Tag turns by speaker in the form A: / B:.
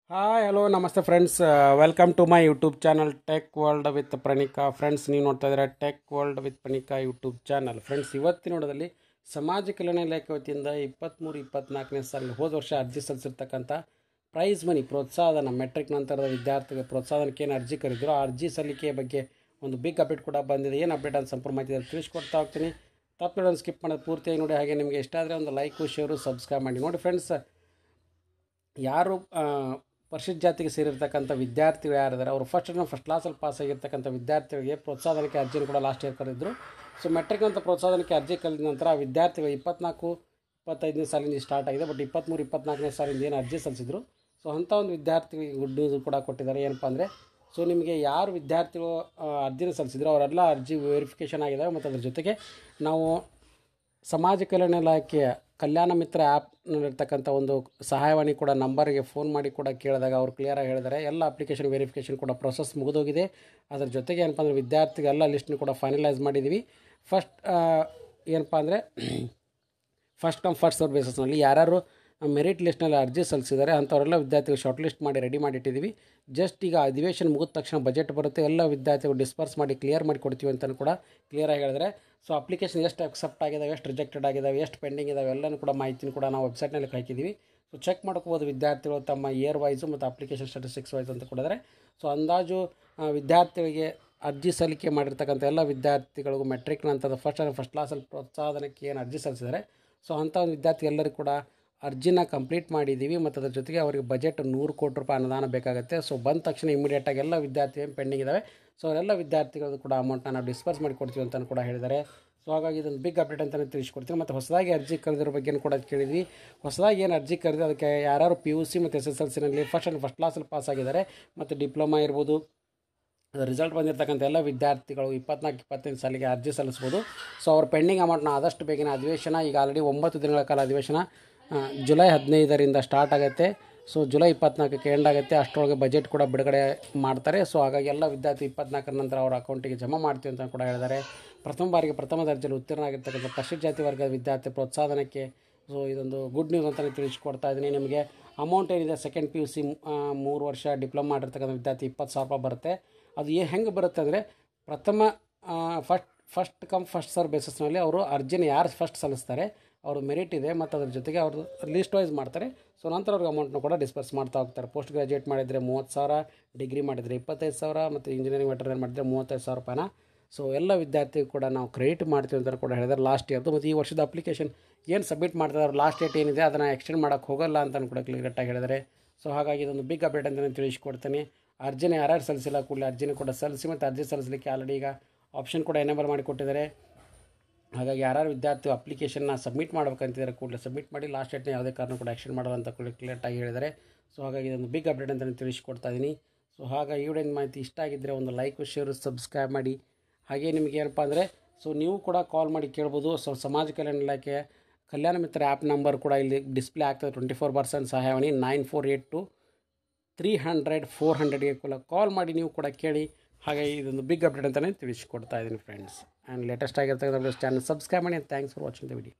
A: Hi hello ನಮಸ್ತೆ friends, welcome to my YouTube channel tech world with Praneeka. Friends, ನೀವು ನೋಡ್ತಾ ಇದ್ದೀರಾ tech world with Praneeka YouTube channel. Friends, ಇವತ್ತಿನ ನೋಡೋದಲ್ಲಿ ಸಮಾಜ ಕಲ್ಯಾಣ ಇಲಾಖೆ ವತಿಯಿಂದ 23-24ನೇ ಸಾಲಿನ ಹೋದ ವರ್ಷ ಅರ್ಜಿ ಸಲ್ಲಿಸಿರ್ತಕ್ಕಂಥ ಪ್ರೈಸ್ ಮನಿ ಪ್ರೋತ್ಸಾಹನ ಮೆಟ್ರಿಕ್ ನಂತರದ ವಿದ್ಯಾರ್ಥಿಗಳ ಪ್ರೋತ್ಸಾಹನಕ್ಕೆ ಏನು ಅರ್ಜಿ ಕರೆದಿರೋ ಆ ಅರ್ಜಿ ಸಲ್ಲಿಕೆಯ ಬಗ್ಗೆ ಒಂದು ಬಿಗ್ ಅಪ್ಡೇಟ್ ಕೂಡ ಬಂದಿದೆ. ಏನು ಅಪ್ಡೇಟ್ ಅಂತ ಸಂಪೂರ್ಣ ಮಾಹಿತಿ ತಿಳಿಸ್ಕೊಡ್ತಾ ಹೋಗ್ತೀನಿ. ತಪ್ಪು ಸ್ಕಿಪ್ ಮಾಡೋದು ಪೂರ್ತಿಯಾಗಿ ನೋಡಿ. ಹಾಗೆ ನಿಮಗೆ ಇಷ್ಟ ಆದರೆ ಒಂದು ಲೈಕು ಶೇರು ಸಬ್ಸ್ಕ್ರೈಬ್ ಮಾಡಿ. ನೋಡಿ ಫ್ರೆಂಡ್ಸ್, ಯಾರು ಪರಿಶಿಷ್ಟ ಜಾತಿಗೆ ಸೇರಿರ್ತಕ್ಕಂಥ ವಿದ್ಯಾರ್ಥಿಗಳು ಯಾರಿದ್ದಾರೆ ಅವರು ಫಸ್ಟ್ ಕ್ಲಾಸಲ್ಲಿ ಪಾಸ್ ಆಗಿರ್ತಕ್ಕಂಥ ವಿದ್ಯಾರ್ಥಿಗಳಿಗೆ ಪ್ರೋತ್ಸಾಹನಕ್ಕೆ ಅರ್ಜಿಯನ್ನು ಕೂಡ ಲಾಸ್ಟ್ ಇಯರ್ ಕರೆದಿದ್ದರು. ಸೊ ಮೆಟ್ರಿಕ್ ಅಂತ ಪ್ರೋತ್ಸಾಹನಕ್ಕೆ ಅರ್ಜಿ ಕರೆದ ನಂತರ ಆ ವಿದ್ಯಾರ್ಥಿಗಳು 24-25ನೇ ಸಾಲಿಂದ ಸ್ಟಾರ್ಟ್ ಆಗಿದೆ. ಬಟ್ 23-24ನೇ ಸಾಲಿಂದ ಏನು ಅರ್ಜಿ ಸಲ್ಲಿಸಿದ್ರು, ಸೊ ಅಂಥ ಒಂದು ವಿದ್ಯಾರ್ಥಿಗಳಿಗೆ ಗುಡ್ ನ್ಯೂಸ್ ಕೂಡ ಕೊಟ್ಟಿದ್ದಾರೆ. ಏನಪ್ಪ ಅಂದರೆ, ಸೊ ನಿಮಗೆ ಯಾರು ವಿದ್ಯಾರ್ಥಿಗಳು ಅರ್ಜಿನ ಸಲ್ಲಿಸಿದ್ರು ಅವರೆಲ್ಲ ಅರ್ಜಿ ವೆರಿಫಿಕೇಷನ್ ಆಗಿದ್ದಾವೆ. ಮತ್ತು ಅದ್ರ ಜೊತೆಗೆ ನಾವು ಸಮಾಜ ಕಲ್ಯಾಣ ಇಲಾಖೆಯ ಕಲ್ಯಾಣ ಮಿತ್ರ ಆ್ಯಪ್ನಲ್ಲಿರ್ತಕ್ಕಂಥ ಒಂದು ಸಹಾಯವಾಣಿ ಕೂಡ ನಂಬರ್ಗೆ ಫೋನ್ ಮಾಡಿ ಕೂಡ ಕೇಳಿದಾಗ ಅವರು ಕ್ಲಿಯರಾಗಿ ಹೇಳಿದ್ದಾರೆ ಎಲ್ಲ ಅಪ್ಲಿಕೇಶನ್ ವೆರಿಫಿಕೇಷನ್ ಕೂಡ ಪ್ರೊಸೆಸ್ ಮುಗಿದೋಗಿದೆ. ಅದರ ಜೊತೆಗೆ ಏನಪ್ಪ ಅಂದರೆ ವಿದ್ಯಾರ್ಥಿಗೆಲ್ಲ ಲಿಸ್ಟ್ನ ಕೂಡ ಫೈನಲೈಸ್ ಮಾಡಿದ್ದೀವಿ. ಏನಪ್ಪ ಅಂದರೆ ಫಸ್ಟ್ ಕಮ್ ಫಸ್ಟ್ ಸರ್ವ್ ಬೇಸಿಸ್ನಲ್ಲಿ ಯಾರ್ಯಾರು ಮೆರಿಟ್ ಲಿಸ್ಟ್ನಲ್ಲಿ ಅರ್ಜಿ ಸಲ್ಲಿಸಿದ್ದಾರೆ ಅಂಥವರೆಲ್ಲ ವಿದ್ಯಾರ್ಥಿಗಳು ಶಾರ್ಟ್ ಲಿಸ್ಟ್ ಮಾಡಿ ರೆಡಿ ಮಾಡಿಟ್ಟಿದ್ದೀವಿ. ಜಸ್ಟ್ ಈಗ ಅಧಿವೇಶನ ಮುಗಿದ ತಕ್ಷಣ ಬಜೆಟ್ ಬರುತ್ತೆ, ಎಲ್ಲ ವಿದ್ಯಾರ್ಥಿಗಳು ಡಿಸ್ಪರ್ಸ್ ಮಾಡಿ ಕ್ಲಿಯರ್ ಮಾಡಿ ಕೊಡ್ತೀವಿ ಅಂತಲೂ ಕೂಡ ಕ್ಲಿಯರಾಗಿ ಹೇಳಿದರೆ. ಸೊ ಅಪ್ಲಿಕೇಶನ್ ಎಷ್ಟು ಅಕ್ಸೆಪ್ಟ್ ಆಗಿದ್ದಾವೆ, ಎಷ್ಟು ರಿಜೆಕ್ಟೆಡ್ ಆಗಿದ್ದಾವೆ, ಎಷ್ಟು ಪೆಂಡಿಂಗ್ ಇದ್ದಾವೆ ಎಲ್ಲನೂ ಕೂಡ ಮಾಹಿತಿನ ಕೂಡ ನಾವು ವೆಬ್ಸೈಟ್ನಲ್ಲಿ ಹಾಕಿದ್ದೀವಿ. ಸೊ ಚೆಕ್ ಮಾಡ್ಕೋಬೋದು ವಿದ್ಯಾರ್ಥಿಗಳು ತಮ್ಮ ಇಯರ್ ವೈಸು ಮತ್ತು ಅಪ್ಲಿಕೇಶನ್ ಸ್ಟಾಟಿಸ್ಟಿಕ್ಸ್ ವೈಸ್ ಅಂತ ಕೊಡಿದ್ರೆ. ಸೊ ಅಂದಾಜು ವಿದ್ಯಾರ್ಥಿಗಳಿಗೆ ಅರ್ಜಿ ಸಲ್ಲಿಕೆ ಮಾಡಿರ್ತಕ್ಕಂಥ ಎಲ್ಲ ವಿದ್ಯಾರ್ಥಿಗಳಿಗೂ ಮೆಟ್ರಿಕ್ ನಂತರದ ಫಸ್ಟ್ ಕ್ಲಾಸಲ್ಲಿ ಪ್ರೋತ್ಸಾಹನಕ್ಕೆ ಏನು ಅರ್ಜಿ ಸಲ್ಲಿಸಿದ್ದಾರೆ, ಸೊ ಅಂಥ ಒಂದು ವಿದ್ಯಾರ್ಥಿ ಎಲ್ಲರಿಗೂ ಕೂಡ ಅರ್ಜಿನ ಕಂಪ್ಲೀಟ್ ಮಾಡಿದ್ದೀವಿ. ಮತ್ತು ಅದ್ರ ಜೊತೆಗೆ ಅವರಿಗೆ ಬಜೆಟ್ 100 ಕೋಟಿ ರೂಪಾಯಿ ಅನುದಾನ ಬೇಕಾಗುತ್ತೆ. ಸೊ ಬಂದ ತಕ್ಷಣ ಇಮಿಡಿಯೇಟಾಗಿ ಎಲ್ಲ ವಿದ್ಯಾರ್ಥಿ ಏನು ಪೆಂಡಿಂಗ್ ಇದ್ದಾವೆ, ಸೊ ಅವರೆಲ್ಲ ವಿದ್ಯಾರ್ಥಿಗಳು ಕೂಡ ಅಮೌಂಟ್ನ ನಾವು ಡಿಸ್ಪರ್ಸ್ ಮಾಡಿ ಕೊಡ್ತೀವಿ ಅಂತಲೂ ಕೂಡ ಹೇಳಿದ್ದಾರೆ. ಸೊ ಹಾಗಾಗಿ ಇದೊಂದು ಬಿಗ್ ಅಪ್ಡೇಟ್ ಅಂತಲೇ ತಿಳಿಸ್ಕೊಡ್ತೀನಿ. ಮತ್ತು ಹೊಸದಾಗಿ ಅರ್ಜಿ ಕರೆದಿರೋ ಬಗ್ಗೆ ಕೂಡ ಕೇಳಿದ್ವಿ. ಹೊಸದಾಗಿ ಏನು ಅರ್ಜಿ ಕರೆದು ಅದಕ್ಕೆ ಯಾರು PUC ಮತ್ತು SSLCನಲ್ಲಿ ಫಸ್ಟ್ ಕ್ಲಾಸಲ್ಲಿ ಪಾಸ್ ಆಗಿದ್ದಾರೆ ಮತ್ತು ಡಿಪ್ಲೊಮಾ ಇರ್ಬೋದು, ರಿಸಲ್ಟ್ ಬಂದಿರತಕ್ಕಂಥ ಎಲ್ಲ ವಿದ್ಯಾರ್ಥಿಗಳು 24-25 ಸಾಲಿಗೆ ಅರ್ಜಿ ಸಲ್ಲಿಸ್ಬೋದು. ಸೊ ಅವ್ರ ಪೆಂಡಿಂಗ್ ಅಮೌಂಟ್ನ ಆದಷ್ಟು ಬೇಗನೆ ಅಧಿವೇಶನ ಈಗ ಆಲ್ರೆಡಿ 9 ದಿನಗಳ ಕಾಲ ಅಧಿವೇಶನ ಜುಲೈ 15ರಿಂದ ಸ್ಟಾರ್ಟ್ ಆಗುತ್ತೆ. ಸೊ ಜುಲೈ 24ಕ್ಕೆ ಎಂಡ್ ಆಗುತ್ತೆ. ಅಷ್ಟರೊಳಗೆ ಬಜೆಟ್ ಕೂಡ ಬಿಡುಗಡೆ ಮಾಡ್ತಾರೆ. ಸೊ ಹಾಗಾಗಿ ಎಲ್ಲ ವಿದ್ಯಾರ್ಥಿ 24ರ ನಂತರ ಅವರ ಅಕೌಂಟಿಗೆ ಜಮಾ ಮಾಡ್ತೀವಿ ಅಂತ ಕೂಡ ಹೇಳಿದ್ದಾರೆ. ಪ್ರಥಮ ಬಾರಿಗೆ ಪ್ರಥಮ ದರ್ಜೆಯಲ್ಲಿ ಉತ್ತೀರ್ಣರಾಗಿರ್ತಕ್ಕಂಥ ಪರಿಶಿಷ್ಟ ಜಾತಿ ವರ್ಗದ ವಿದ್ಯಾರ್ಥಿ ಪ್ರೋತ್ಸಾಹನಕ್ಕೆ ಸೊ ಇದೊಂದು ಗುಡ್ ನ್ಯೂಸ್ ಅಂತಲೇ ತಿಳಿಸ್ಕೊಡ್ತಾ ಇದ್ದೀನಿ. ನಿಮಗೆ ಅಮೌಂಟ್ ಏನಿದೆ ಸೆಕೆಂಡ್ PUC 3 ವರ್ಷ ಡಿಪ್ಲೊಮಾ ಮಾಡಿರ್ತಕ್ಕಂಥ ವಿದ್ಯಾರ್ಥಿ 20,000 ರೂಪಾಯಿ ಬರುತ್ತೆ. ಅದು ಹೆಂಗೆ ಬರುತ್ತೆ ಅಂದರೆ ಪ್ರಥಮ ಫಸ್ಟ್ ಕಮ್ ಫಸ್ಟ್ ಸರ್ವ್ ಬೇಸಿಸ್ನಲ್ಲಿ ಅವರು ಅರ್ಜಿನ ಯಾರು ಫಸ್ಟ್ ಸಲ್ಲಿಸ್ತಾರೆ ಅವರು ಮೆರಿಟ್ ಇದೆ ಮತ್ತು ಅದ್ರ ಜೊತೆಗೆ ಅವರು ಲಿಸ್ಟ್ ವೈಸ್ ಮಾಡ್ತಾರೆ. ಸೊ ನಂತರ ಅವ್ರಿಗೆ ಅಮೌಂಟ್ನ ಕೂಡ ಡಿಸ್ಪರ್ಸ್ ಮಾಡ್ತಾ ಹೋಗ್ತಾರೆ. ಪೋಸ್ಟ್ ಗ್ರಾಜುಯೇಟ್ ಮಾಡಿದರೆ 30,000, ಡಿಗ್ರಿ ಮಾಡಿದರೆ 25,000 ಮತ್ತು ಇಂಜಿನಿಯರಿಂಗ್ ವೆಟರ್ನರಿ ಮಾಡಿದರೆ 35,000 ರೂಪಾಯಿನ. ಸೊ ಎಲ್ಲ ವಿದ್ಯಾರ್ಥಿಗಳು ಕೂಡ ನಾವು ಕ್ರೆಡಿಟ್ ಮಾಡ್ತೀವಿ ಅಂತ ಕೂಡ ಹೇಳಿದ್ದಾರೆ ಲಾಸ್ಟ್ ಇಯರ್ದು. ಮತ್ತು ಈ ವರ್ಷದ ಅಪ್ಲಿಕೇಶನ್ ಏನು ಸಬ್ಮಿಟ್ ಮಾಡ್ತಾರೆ ಲಾಸ್ಟ್ ಡೇಟ್ ಏನಿದೆ ಅದನ್ನು ಎಕ್ಸ್ಟೆಂಡ್ ಮಾಡೋಕ್ಕೆ ಹೋಗಲ್ಲ ಅಂತಲೂ ಕೂಡ ಕ್ಲಿಯರಾಗಿ ಹೇಳಿದ್ದಾರೆ. ಸೊ ಹಾಗಾಗಿ ಇದೊಂದು ಬಿಗ್ ಅಪ್ಡೇಟ್ ಅಂತಲೇ ತಿಳಿಸ್ಕೊಡ್ತೀನಿ. ಅರ್ಜಿನ ಯಾರ್ಯಾರು ಸಲ್ಲಿಸಿಲ್ಲ ಕೂಡಲೇ ಅರ್ಜಿನ ಕೂಡ ಸಲ್ಲಿಸಿ. ಮತ್ತು ಅರ್ಜಿ ಸಲ್ಲಿಸಲಿಕ್ಕೆ ಆಲ್ರೆಡಿ ಈಗ ಆಪ್ಷನ್ ಕೂಡ ಎನೇಬಲ್ ಮಾಡಿ ಕೊಟ್ಟಿದ್ದಾರೆ. ಹಾಗಾಗಿ ಯಾರ್ಯಾರು ವಿದ್ಯಾರ್ಥಿ ಅಪ್ಲಿಕೇಶನ್ನ ಸಬ್ಮಿಟ್ ಮಾಡ್ಬೇಕಂತಿದ್ದಾರೆ ಕೂಡಲೇ ಸಬ್ಮಿಟ್ ಮಾಡಿ. ಲಾಸ್ಟ್ ಡೇಟ್ನ ಯಾವುದೇ ಕಾರಣ ಕೂಡ ಆ್ಯಕ್ಷನ್ ಮಾಡಲ್ಲ ಅಂತ ಕೂಡ ಕ್ಲಿಯರಾಗಿ ಹೇಳಿದ್ದಾರೆ. ಸೊ ಹಾಗಾಗಿ ಇದೊಂದು ಬಿಗ್ ಅಪ್ಡೇಟ್ ಅಂತಲೇ ತಿಳಿಸ್ಕೊಡ್ತಾ ಇದ್ದೀನಿ. ಸೊ ಹಾಗಾಗಿ ಈ ವಿಡಿಯೋದ ಮಾಹಿತಿ ಇಷ್ಟ ಆಗಿದ್ದರೆ ಒಂದು ಲೈಕ್ ಶೇರು ಸಬ್ಸ್ಕ್ರೈಬ್ ಮಾಡಿ. ಹಾಗೆ ನಿಮಗೆ ಏನಪ್ಪ ಅಂದರೆ ಸೊ ನೀವು ಕೂಡ ಕಾಲ್ ಮಾಡಿ ಕೇಳ್ಬೋದು. ಸೊ ಸಮಾಜ ಕಲ್ಯಾಣ ಇಲಾಖೆ ಕಲ್ಯಾಣ ಮಿತ್ರ ಆ್ಯಪ್ ನಂಬರ್ ಕೂಡ ಇಲ್ಲಿ ಡಿಸ್ಪ್ಲೇ ಆಗ್ತದೆ. 24/7 ಸಹಾಯವಾಣಿ 9482-300-400ಗೆ ಕಾಲ್ ಮಾಡಿ ನೀವು ಕೂಡ ಕೇಳಿ. ಹಾಗೆ ಇದೊಂದು ಬಿಗ್ ಅಪ್ಡೇಟ್ ಅಂತಲೇ ತಿಳಿಸ್ಕೊಡ್ತಾ ಇದ್ದೀನಿ ಫ್ರೆಂಡ್ಸ್. ಆ್ಯಂಡ್ ಲೇಟೆಸ್ಟ್ ಆಗಿರ್ತಕ್ಕಂಥ ಚಾನಲ್ ಸಬ್ಸ್ಕ್ರೈಬ್ ಮಾಡಿ. Thanks for watching the video.